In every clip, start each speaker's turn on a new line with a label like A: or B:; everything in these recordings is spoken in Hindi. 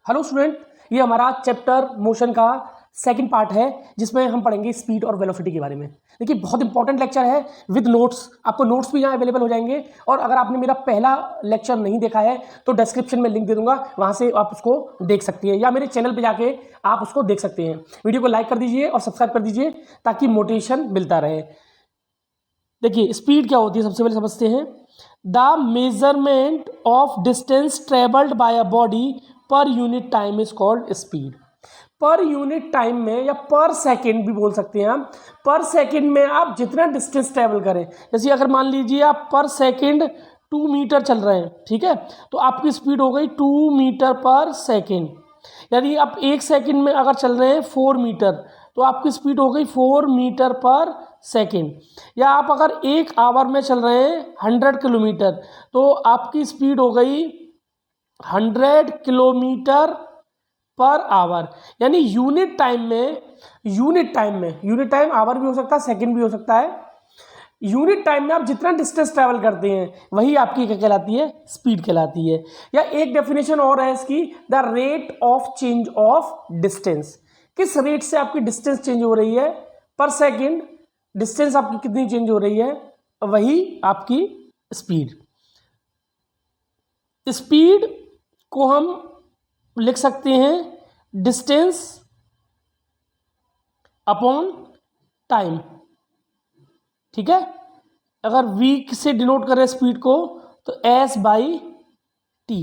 A: हेलो स्टूडेंट, ये हमारा चैप्टर मोशन का सेकंड पार्ट है जिसमें हम पढ़ेंगे स्पीड और वेलोसिटी के बारे में। देखिए बहुत इंपॉर्टेंट लेक्चर है विद नोट्स। आपको नोट्स भी यहाँ अवेलेबल हो जाएंगे और अगर आपने मेरा पहला लेक्चर नहीं देखा है तो डिस्क्रिप्शन में लिंक दे दूंगा, वहाँ से आप उसको देख सकते हैं या मेरे चैनल पर जाके आप उसको देख सकते हैं। वीडियो को लाइक कर दीजिए और सब्सक्राइब कर दीजिए ताकि मोटिवेशन मिलता रहे। देखिए स्पीड क्या होती है, सबसे पहले समझते हैं। The measurement of distance travelled by a body per unit time is called speed. Per unit time में या पर सेकेंड भी बोल सकते हैं आप। पर सेकेंड में आप जितना डिस्टेंस ट्रेवल करें, जैसे अगर मान लीजिए आप पर सेकेंड 2 मीटर चल रहे हैं, ठीक है, तो आपकी स्पीड हो गई 2 मीटर पर सेकेंड। यानी आप 1 सेकेंड में अगर चल रहे हैं 4 मीटर तो आपकी स्पीड हो गई 4 मीटर पर सेकेंड। या आप अगर 1 आवर में चल रहे हैं 100 किलोमीटर तो आपकी स्पीड हो गई 100 किलोमीटर पर आवर। यानी यूनिट टाइम आवर भी हो सकता है, सेकंड भी हो सकता है। यूनिट टाइम में आप जितना डिस्टेंस ट्रैवल करते हैं वही आपकी क्या कहलाती है, स्पीड कहलाती है। या एक डेफिनेशन और है इसकी, the rate of change of distance. किस रेट से आपकी डिस्टेंस चेंज हो रही है पर सेकेंड, डिस्टेंस आपकी कितनी चेंज हो रही है, वही आपकी स्पीड। स्पीड को हम लिख सकते हैं डिस्टेंस अपॉन टाइम, ठीक है। अगर v से डिनोट करें स्पीड को तो s बाई टी।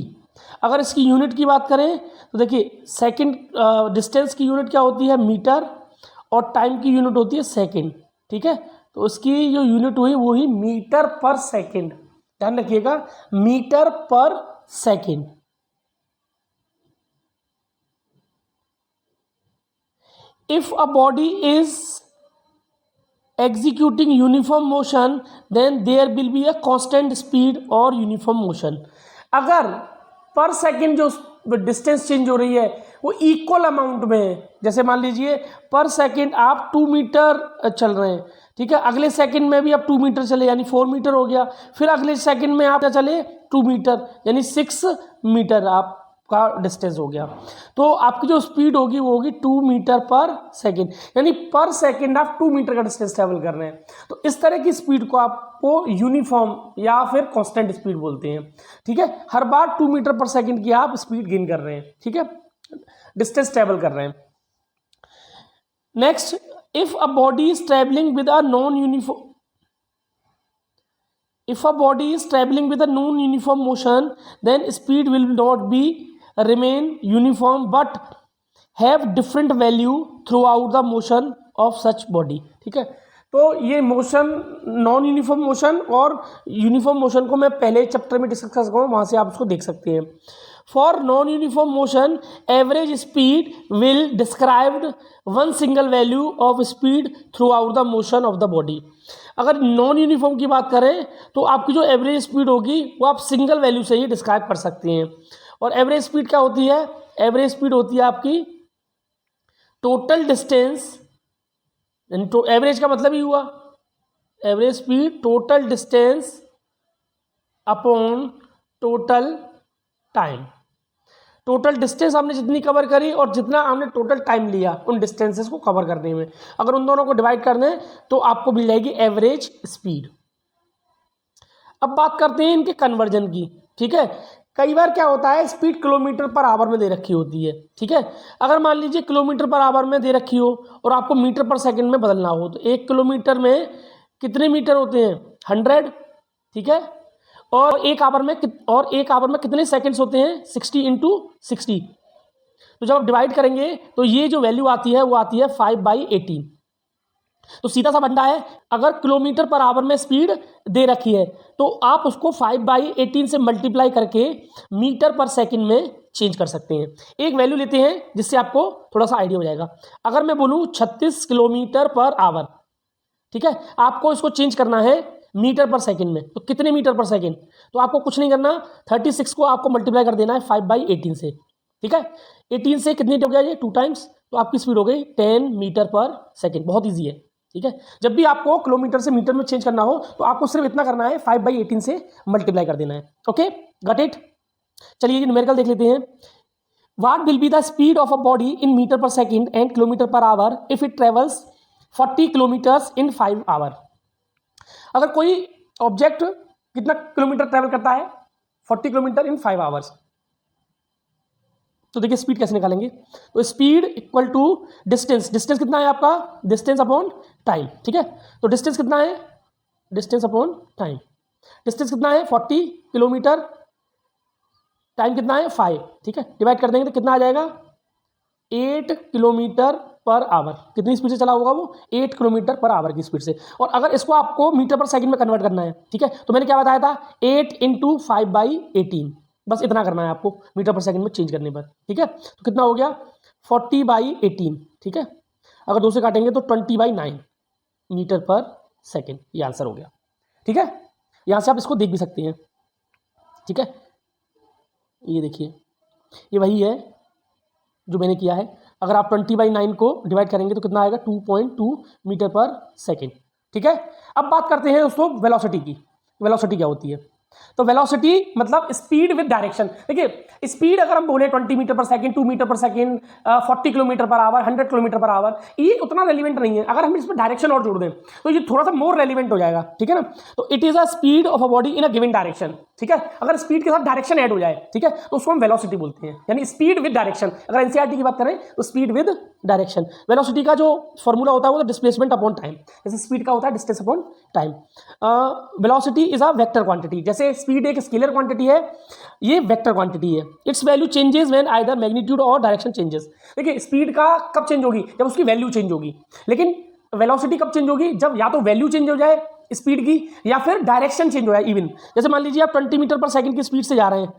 A: अगर इसकी यूनिट की बात करें तो देखिए सेकंड, डिस्टेंस की यूनिट क्या होती है, मीटर, और टाइम की यूनिट होती है सेकंड, ठीक है। तो उसकी जो यूनिट हुई वो ही मीटर पर सेकंड, ध्यान रखिएगा, मीटर पर second. If a body is executing uniform motion, then there will be a constant speed और uniform motion। अगर पर सेकेंड जो डिस्टेंस चेंज हो रही है वो इक्वल अमाउंट में है, जैसे मान लीजिए पर सेकेंड आप 2 मीटर चल रहे हैं, ठीक है, अगले सेकंड में भी आप 2 मीटर चले यानी 4 मीटर हो गया, फिर अगले सेकंड में आप चले 2 मीटर यानी 6 मीटर आप का डिस्टेंस हो गया। तो आपकी जो स्पीड होगी वो होगी 2 मीटर पर सेकेंड। यानी पर सेकेंड आप 2 मीटर का डिस्टेंस ट्रेवल कर रहे हैं। तो इस तरह की स्पीड को आपको यूनिफॉर्म या फिर कांस्टेंट स्पीड बोलते हैं, ठीक है। हर बार 2 मीटर पर सेकेंड की आप स्पीड गेन कर रहे हैं, ठीक है, डिस्टेंस ट्रेवल कर रहे हैं। Next, if a body is travelling with a non uniform if a body is traveling with a non-uniform motion, then speed will not be remain uniform but have different value throughout the motion of such body, ठीक है। तो ये मोशन, नॉन यूनिफॉर्म मोशन और यूनिफॉर्म मोशन को मैं पहले चैप्टर में डिस्कस कर सकूँ, वहाँ से आप उसको देख सकते हैं। For non uniform motion average speed will described one single value of speed through out the motion of the body. अगर नॉन यूनिफॉर्म की बात करें तो आपकी जो एवरेज स्पीड होगी वो आप सिंगल वैल्यू से ही डिस्क्राइब कर सकते हैं। और एवरेज स्पीड क्या होती है, एवरेज स्पीड होती है आपकी टोटल डिस्टेंस, तो एवरेज का मतलब ही हुआ average speed total distance upon total time. Total distance आपने जितनी कवर करी और जितना आपने टोटल टाइम लिया उन डिस्टेंसेस को कवर करने में, अगर उन दोनों को डिवाइड कर दें तो आपको मिल जाएगी एवरेज स्पीड। अब बात करते हैं इनके कन्वर्जन की, ठीक है। कई बार क्या होता है, स्पीड किलोमीटर पर आवर में दे रखी होती है, ठीक है। अगर मान लीजिए किलोमीटर पर आवर में दे रखी हो और आपको मीटर पर सेकंड में बदलना हो तो 1 किलोमीटर में कितने मीटर होते हैं, 100, ठीक है। और एक आवर में कितने सेकंड्स होते हैं, 60 इंटू 60। तो जब आप डिवाइड करेंगे तो ये जो वैल्यू आती है वो आती है 5/18। तो सीधा सा फंडा है, अगर किलोमीटर पर आवर में स्पीड दे रखी है तो आप उसको 5/18 से मल्टीप्लाई करके मीटर पर सेकंड में चेंज कर सकते हैं। एक वैल्यू लेते हैं जिससे आपको थोड़ा सा आइडिया हो जाएगा। अगर मैं बोलूँ 36 किलोमीटर पर आवर, ठीक है, आपको इसको चेंज करना है मीटर पर सेकंड में, तो कितने मीटर पर सेकंड, तो आपको कुछ नहीं करना, 36 को आपको मल्टीप्लाई कर देना है 5/18 से, ठीक है। 18 से कितनी हो गया ये 2 टाइम्स, तो आपकी स्पीड हो गई 10 मीटर पर सेकंड। बहुत ईजी है, ठीक है। जब भी आपको किलोमीटर से मीटर में चेंज करना हो तो आपको सिर्फ इतना करना है, 5/18 से मल्टीप्लाई कर देना है। Okay, got it. चलिए न्यूमेरिकल देख लेते हैं। What will be the speed of a body in metre per second and kilometre per hour if it travels 40 kilometres in 5 hour. अगर कोई ऑब्जेक्ट कितना किलोमीटर ट्रेवल करता है, 40 किलोमीटर इन 5 आवर्स, तो देखिए स्पीड कैसे निकालेंगे। तो speed equal to distance, distance कितना है आपका, डिस्टेंस अपॉन टाइम, ठीक है। तो डिस्टेंस कितना है, डिस्टेंस अपॉन टाइम, डिस्टेंस कितना है 40 किलोमीटर, टाइम कितना है 5, ठीक है। डिवाइड कर देंगे तो कितना आ जाएगा 8 किलोमीटर पर आवर। कितनी स्पीड से चला होगा वो, 8 किलोमीटर पर आवर की स्पीड से। और अगर इसको आपको मीटर पर सेकंड में कन्वर्ट करना है, ठीक है, तो मैंने क्या बताया था 8 × 5/18, बस इतना करना है आपको मीटर पर सेकंड में चेंज करने पर, ठीक है। तो कितना हो गया 40/18, ठीक है। अगर 2 से काटेंगे तो 20/9 मीटर पर सेकंड, ये आंसर हो गया, ठीक है। यहाँ से आप इसको देख भी सकते हैं, ठीक है। ये देखिए ये वही है जो मैंने किया है। अगर आप 20/9 को डिवाइड करेंगे तो कितना आएगा 2.2 मीटर पर सेकेंड, ठीक है। अब बात करते हैं दोस्तों वेलोसिटी की। वेलोसिटी क्या होती है, तो वेलोसिटी मतलब स्पीड विद डायरेक्शन। देखिए स्पीड अगर हम बोले 20 मीटर पर सेकंड, 2 मीटर पर second, 40 kilometre per our, 100 kilometre per our, ये उतना रेलिवेंट नहीं है। अगर हम इसमें डायरेक्शन और जोड़ दें तो ये थोड़ा सा मोर रेलिवेंट हो जाएगा, ठीक है ना। तो it is a speed of a body in a given direction, ठीक है। अगर स्पीड के साथ डायरेक्शन ऐड हो जाए, ठीक है, तो उसको हम वेलोसिटी बोलते हैं, यानी स्पीड विद डायरेक्शन। अगर एनसीईआरटी की बात करें तो स्पीड विद डायरेक्शन। वेलोसिटी का जो फॉर्मूला होता है वो डिस्प्लेसमेंट अपॉन टाइम, जैसे स्पीड का होता है distance upon time. Velocity is a vector quantity, जैसे स्पीड एक स्केलर क्वांटिटी है, ये वेक्टर क्वांटिटी है। It's value changes when either magnitude और डायरेक्शन चेंजेस। देखिए स्पीड का कब चेंज होगी, जब उसकी वैल्यू चेंज होगी। लेकिन वेलोसिटी कब चेंज होगी, जब या तो वैल्यू चेंज हो जाए स्पीड की या फिर डायरेक्शन चेंज हो जाए। इवन जैसे मान लीजिए आप 20 मीटर पर सेकंड की स्पीड से जा रहे हैं,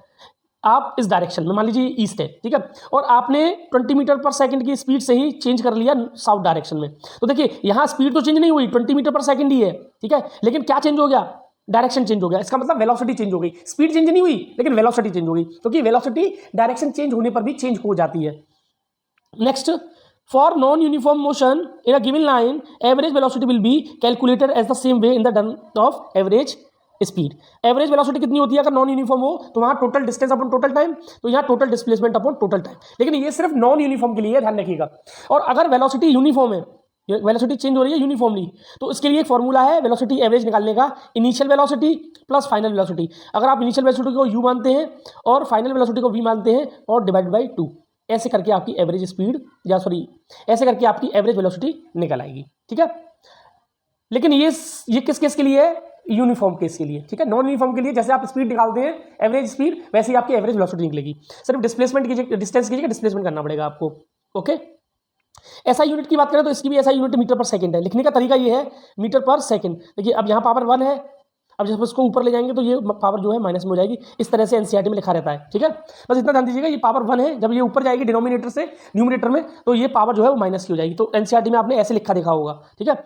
A: आप इस डायरेक्शन में, मान लीजिए ईस्ट है, ठीक है, और आपने 20 मीटर पर सेकंड की स्पीड से ही चेंज कर लिया साउथ डायरेक्शन में, तो देखिए यहाँ स्पीड तो चेंज नहीं हुई, 20 मीटर पर सेकंड ही है, ठीक है, लेकिन क्या चेंज हो गया, डायरेक्शन चेंज हो गया। इसका मतलब वेलोसिटी चेंज हो गई, स्पीड चेंज नहीं हुई लेकिन वेलोसिटी चेंज हो गई, क्योंकि वेलोसिटी डायरेक्शन चेंज होने पर भी चेंज हो जाती है। Next, for non uniform motion in a given line average velocity will be calculated as the same way in the term of average speed. Average velocity कितनी होती है अगर नॉन यूनिफॉर्म हो, तो वहां total distance upon total time, तो यहाँ total displacement upon total time. लेकिन ये सिर्फ नॉन यूनिफॉर्म के लिए ध्यान रखिएगा। और अगर वेलोसिटी यूनिफॉर्म है, वेलोसिटी चेंज हो रही है यूनिफॉर्मली, तो इसके लिए एक फॉर्मूला है वेलोसिटी एवरेज निकालने का, initial velocity plus final velocity. अगर आप इनिशियल वेलोसिटी को u मानते हैं और फाइनल वेलोसिटी को v मानते हैं और डिवाइड बाई 2, ऐसे करके आपकी एवरेज स्पीड या सॉरी ऐसे करके आपकी एवरेज वेलोसिटी निकल आएगी, ठीक है। लेकिन ये किस केस के लिए है, यूनिफॉर्म केस के लिए, ठीक है। नॉन यूनिफॉर्म के लिए जैसे आप स्पीड निकालते हैं एवरेज स्पीड, वैसे ही आपकी एवरेज वेलोसिटी निकलेगी। सिर्फ डिस्प्लेसमेंट कीजिए, डिस्टेंस कीजिएगा, डिस्प्लेसमेंट करना पड़ेगा आपको, ओके। ऐसा यूनिट की बात करें तो इसकी भी ऐसा यूनिट मीटर पर सेकंड है। लिखने का तरीका ये है मीटर पर सेकंड। देखिए अब यहाँ पावर 1 है, अब जब इसको ऊपर ले जाएंगे तो ये पावर जो है माइनस में हो जाएगी। इस तरह से एनसीईआरटी में लिखा रहता है, ठीक है। बस इतना ध्यान दीजिएगा, ये पावर 1 है, जब ये ऊपर जाएगी डिनोमिनेटर से न्यूमरेटर में तो ये पावर जो है वो माइनस की हो जाएगी। तो एनसीईआरटी में आपने ऐसे लिखा देखा होगा, ठीक है।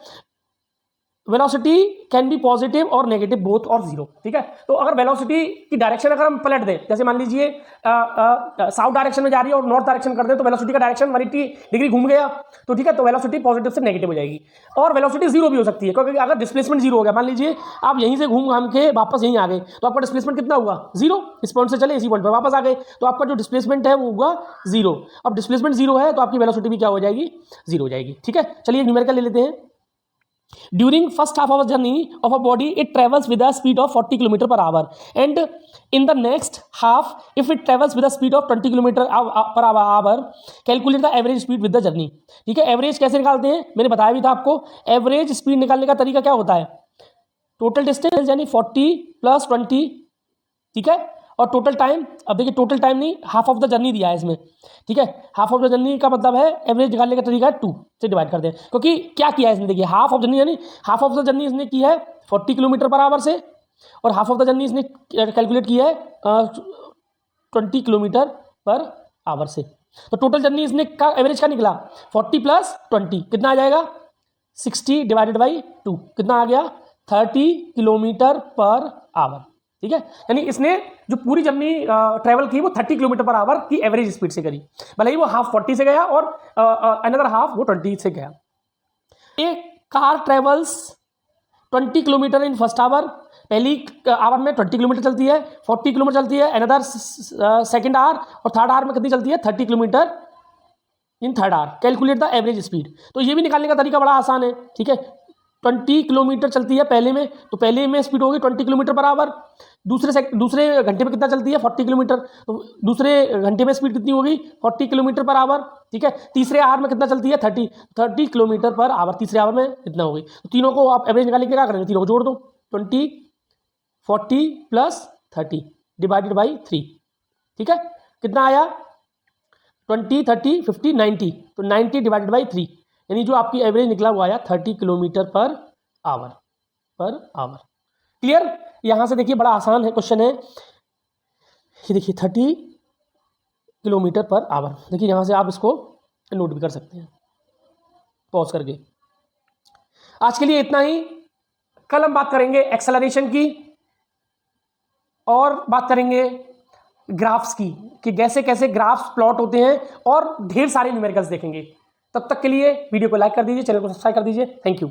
A: वेलोसिटी कैन बी पॉजिटिव और नेगेटिव बोथ और जीरो, ठीक है। तो अगर वेलोसिटी की डायरेक्शन अगर हम पलट दें, जैसे मान लीजिए साउथ डायरेक्शन में जा रही है और नॉर्थ डायरेक्शन कर दें, तो वेलोसिटी का डायरेक्शन 180 डिग्री घूम गया, तो ठीक है, तो वेलोसिटी पॉजिटिव से नेगेटिव हो जाएगी। और वेलोसिटी जीरो भी हो सकती है, क्योंकि अगर डिस्प्लेसमेंट जीरो हो गया, मान लीजिए आप यहीं से घूम घाम के वापस यहीं आ गए, तो आपका डिस्प्लेसमेंट कितना हुआ, जीरो। इस पॉइंट से चले इसी पॉइंट पर वापस आ गए, तो आपका जो डिस्प्लेसमेंट है वो हुआ जीरो। अब डिस्प्लेसमेंट जीरो है तो आपकी वेलोसिटी भी क्या हो जाएगी, जीरो हो जाएगी, ठीक है। चलिए न्यूमेरिकल ले लेते हैं। During first half of a journey of a body, it travels with a speed of 40 km per hour, and in the next half, if it travels with a speed of 20 km per hour, calculate the average speed with the journey. ठीक है, एवरेज कैसे निकालते हैं मैंने बताया भी था आपको। एवरेज स्पीड निकालने का तरीका क्या होता है, टोटल डिस्टेंस यानी 40 + 20, ठीक है, और टोटल टाइम। अब देखिए टोटल टाइम नहीं, हाफ ऑफ द जर्नी दिया है इसमें, ठीक है। हाफ ऑफ द जर्नी का मतलब है एवरेज निकालने का तरीका है 2 से डिवाइड कर दें, क्योंकि क्या किया है इसने, देखिए हाफ ऑफ जर्नी यानी हाफ ऑफ द जर्नी इसने की है 40 किलोमीटर पर आवर से, और हाफ ऑफ द जर्नी इसने कैलकुलेट की है 20 किलोमीटर पर आवर से। तो टोटल जर्नी इसने का एवरेज का निकला 40 + 20 कितना आ जाएगा, 60 डिवाइडेड बाई 2 कितना आ गया, 30 किलोमीटर पर आवर, ठीक है। यानी इसने जो पूरी जर्नी ट्रेवल की वो 30 किलोमीटर पर आवर की एवरेज स्पीड से करी, भले ही वो हाफ 40 से गया और अनदर हाफ वो 20 से गया। एक car travels 20 kilometer in first hour, पहली आवर में 20 किलोमीटर चलती है, 40 किलोमीटर चलती है, अनदर सेकेंड आवर, और थर्ड आवर में कितनी चलती है, 30 kilometer in third hour. Calculate the average speed. तो ये भी निकालने का तरीका बड़ा आसान है, ठीक है। 20 किलोमीटर चलती है पहले में, तो पहले में स्पीड होगी 20 किलोमीटर पर आवर। दूसरे घंटे में कितना चलती है, 40 किलोमीटर, तो दूसरे घंटे में स्पीड कितनी होगी, 40 किलोमीटर पर आवर, ठीक है। तीसरे आवर में कितना चलती है, 30 किलोमीटर पर आवर, तीसरे आवर में कितना होगी। तो तीनों को आप एवरेज निकालने के क्या करेंगे, तीनों को जोड़ दो, 20 40 प्लस 30 डिवाइडेड बाई 3, ठीक है। कितना आया, 20 30 50 90, तो 90 डिवाइडेड बाई 3, यानी जो आपकी एवरेज निकला वो आया 30 किलोमीटर पर आवर। क्लियर। यहाँ से देखिए बड़ा आसान है क्वेश्चन है, ये देखिए 30 किलोमीटर पर आवर। देखिए यहाँ से आप इसको नोट भी कर सकते हैं पॉज करके। आज के लिए इतना ही। कल हम बात करेंगे एक्सेलरेशन की, और बात करेंगे ग्राफ्स की, कि कैसे कैसे ग्राफ्स प्लॉट होते हैं, और ढेर सारे न्यूमेरिकल्स देखेंगे। तब तक के लिए वीडियो को लाइक कर दीजिए, चैनल को सब्सक्राइब कर दीजिए। Thank you.